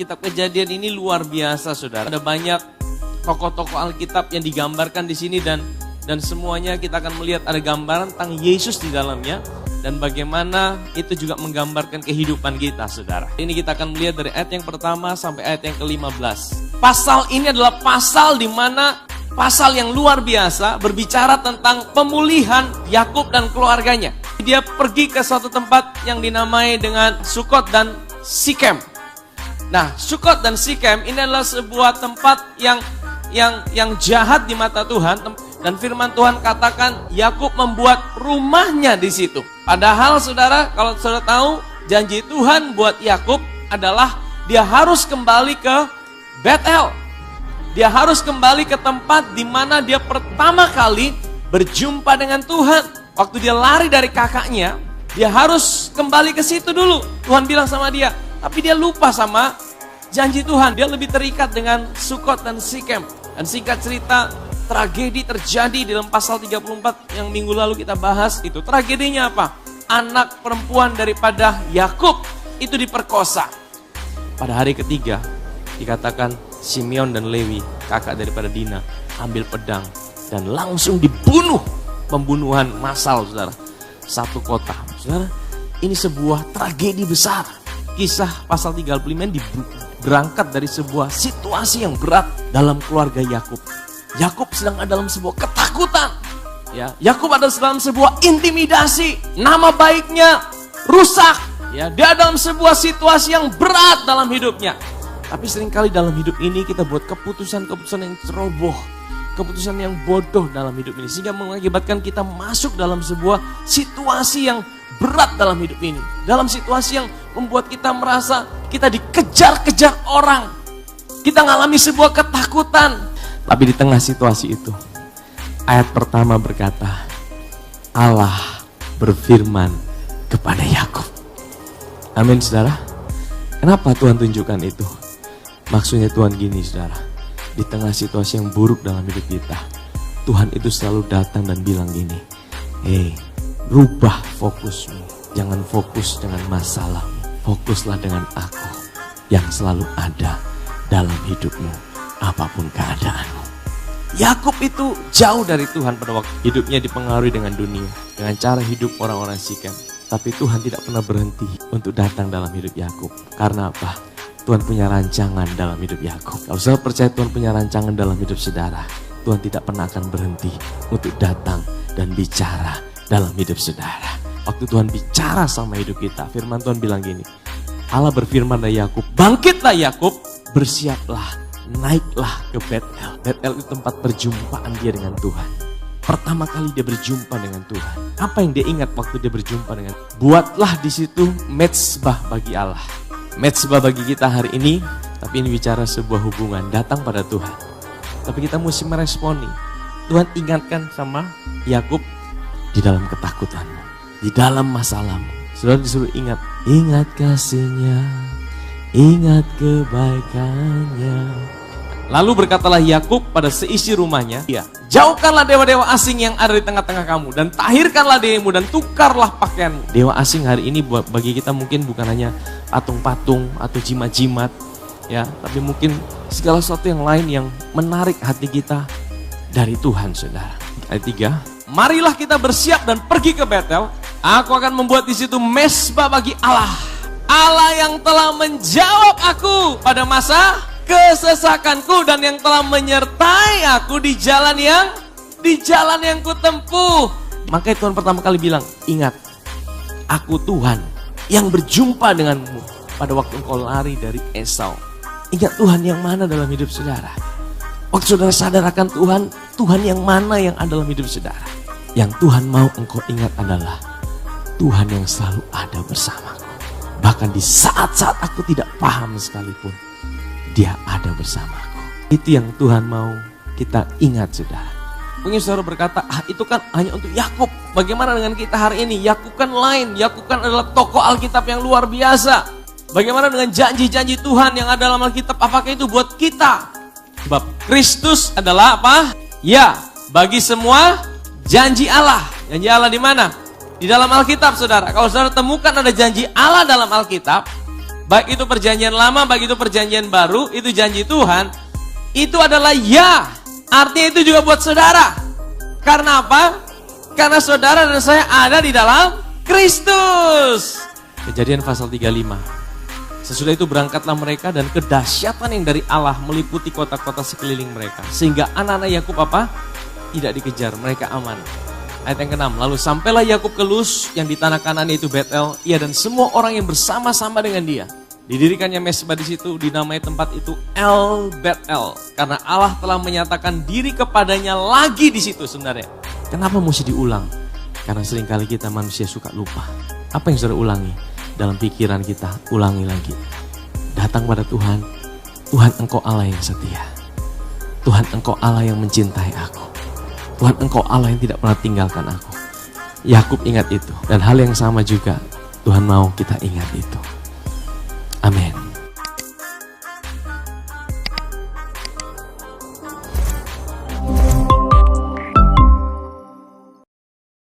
kitab Kejadian ini luar biasa, saudara. Ada banyak tokoh-tokoh Alkitab yang digambarkan di sini dan semuanya kita akan melihat ada gambaran tentang Yesus di dalamnya dan bagaimana itu juga menggambarkan kehidupan kita, saudara. Ini kita akan melihat dari ayat yang pertama sampai ayat yang ke-15. Pasal ini adalah pasal di mana pasal yang luar biasa berbicara tentang pemulihan Yakub dan keluarganya. Dia pergi ke suatu tempat yang dinamai dengan Sukot dan Sikem. Nah, Sukot dan Sikem ini adalah sebuah tempat yang jahat di mata Tuhan. Dan firman Tuhan katakan Yakub membuat rumahnya di situ. Padahal saudara, kalau saudara tahu, janji Tuhan buat Yakub adalah dia harus kembali ke Betel. Dia harus kembali ke tempat di mana dia pertama kali berjumpa dengan Tuhan. Waktu dia lari dari kakaknya, dia harus kembali ke situ dulu. Tuhan bilang sama dia, tapi dia lupa sama janji Tuhan. Dia lebih terikat dengan Sukot dan Sikem. Dan singkat cerita, tragedi terjadi di dalam pasal 34 yang minggu lalu kita bahas itu. Tragedinya apa? Anak perempuan daripada Yakub itu diperkosa. Pada hari ketiga dikatakan Simeon dan Lewi, kakak daripada Dina, ambil pedang dan langsung dibunuh. Pembunuhan massal, saudara. Satu kota. Saudara, ini sebuah tragedi besar. Kisah pasal 35 berangkat dari sebuah situasi yang berat dalam keluarga Yakub. Yakub sedang ada dalam sebuah ketakutan. Ya, Yakub ada dalam sebuah intimidasi. Nama baiknya rusak. Ya, dia dalam sebuah situasi yang berat dalam hidupnya. Tapi seringkali dalam hidup ini kita buat keputusan-keputusan yang ceroboh, keputusan yang bodoh dalam hidup ini, sehingga mengakibatkan kita masuk dalam sebuah situasi yang berat dalam hidup ini. Dalam situasi yang membuat kita merasa kita dikejar-kejar orang. Kita mengalami sebuah ketakutan. Tapi di tengah situasi itu, ayat pertama berkata, Allah berfirman kepada Yakub. Amin, saudara. Kenapa Tuhan tunjukkan itu? Maksudnya Tuhan gini, saudara. Di tengah situasi yang buruk dalam hidup kita, Tuhan itu selalu datang dan bilang gini, rubah fokusmu. Jangan fokus dengan masalahmu. Fokuslah dengan aku yang selalu ada dalam hidupmu, apapun keadaanmu. Yakub itu jauh dari Tuhan pada waktu hidupnya dipengaruhi dengan dunia, dengan cara hidup orang-orang Sikem. Tapi Tuhan tidak pernah berhenti untuk datang dalam hidup Yakub. Karena apa? Tuhan punya rancangan dalam hidup Yakub. Kalau saudara percaya Tuhan punya rancangan dalam hidup saudara, Tuhan tidak pernah akan berhenti untuk datang dan bicara dalam hidup saudara. Waktu Tuhan bicara sama hidup kita, firman Tuhan bilang gini, Allah berfirman dari Yakub, bangkitlah Yakub, bersiaplah, naiklah ke Betel. Betel itu tempat perjumpaan dia dengan Tuhan. Pertama kali dia berjumpa dengan Tuhan. Apa yang dia ingat waktu dia berjumpa dengan Tuhan? Buatlah di situ mezbah bagi Allah. Mezbah bagi kita hari ini, tapi ini bicara sebuah hubungan datang pada Tuhan. Tapi kita mesti meresponi. Tuhan ingatkan sama Yakub di dalam ketakutanmu, di dalam masalahmu. Saudara disuruh ingat kasihnya, ingat kebaikannya. Lalu berkatalah Yakub pada seisi rumahnya, jauhkanlah dewa-dewa asing yang ada di tengah-tengah kamu dan tahirkanlah dirimu dan tukarlah pakaianmu. Dewa asing hari ini bagi kita mungkin bukan hanya patung-patung atau jimat-jimat, ya, tapi mungkin segala sesuatu yang lain yang menarik hati kita dari Tuhan, saudara. Ayat 3, marilah kita bersiap dan pergi ke Betel. Aku akan membuat di situ mezbah bagi Allah, Allah yang telah menjawab aku pada masa kesesakanku dan yang telah menyertai aku di jalan yang kutempuh. Makanya Tuhan pertama kali bilang, ingat, aku Tuhan yang berjumpa denganmu pada waktu engkau lari dari Esau. Ingat Tuhan yang mana dalam hidup saudara. Waktu saudara sadar akan Tuhan, Tuhan yang mana yang ada dalam hidup saudara. Yang Tuhan mau engkau ingat adalah Tuhan yang selalu ada bersamaku. Bahkan di saat-saat aku tidak paham sekalipun, Dia ada bersamaku. Itu yang Tuhan mau kita ingat, saudara. Mungkin saudara berkata, itu kan hanya untuk Yakub. Bagaimana dengan kita hari ini? Yakub kan lain. Yakub kan adalah tokoh Alkitab yang luar biasa. Bagaimana dengan janji-janji Tuhan yang ada dalam Alkitab? Apakah itu buat kita? Sebab Kristus adalah apa? Ya, bagi semua janji Allah. Janji Allah di mana? Di dalam Alkitab, saudara. Kalau saudara temukan ada janji Allah dalam Alkitab, baik itu perjanjian lama, baik itu perjanjian baru, itu janji Tuhan, itu adalah ya. Artinya itu juga buat saudara. Karena apa? Karena saudara dan saya ada di dalam Kristus. Kejadian pasal 35. Sesudah itu berangkatlah mereka dan kedahsyatan yang dari Allah meliputi kota-kota sekeliling mereka. Sehingga anak-anak Yakub apa? Tidak dikejar, mereka aman. Ayat yang ke-6, lalu sampailah Yakub ke Luz yang di tanah Kanaan yaitu Betel, ia dan semua orang yang bersama-sama dengan dia. Didirikannya mesbah di situ, dinamai tempat itu El Betel, karena Allah telah menyatakan diri kepadanya lagi di situ sebenarnya. Kenapa mesti diulang? Karena seringkali kita manusia suka lupa. Apa yang sudah ulangi? Dalam pikiran kita, ulangi lagi. Datang pada Tuhan, Tuhan Engkau Allah yang setia. Tuhan Engkau Allah yang mencintai aku. Tuhan Engkau Allah yang tidak pernah tinggalkan aku. Yakub ingat itu. Dan hal yang sama juga, Tuhan mau kita ingat itu.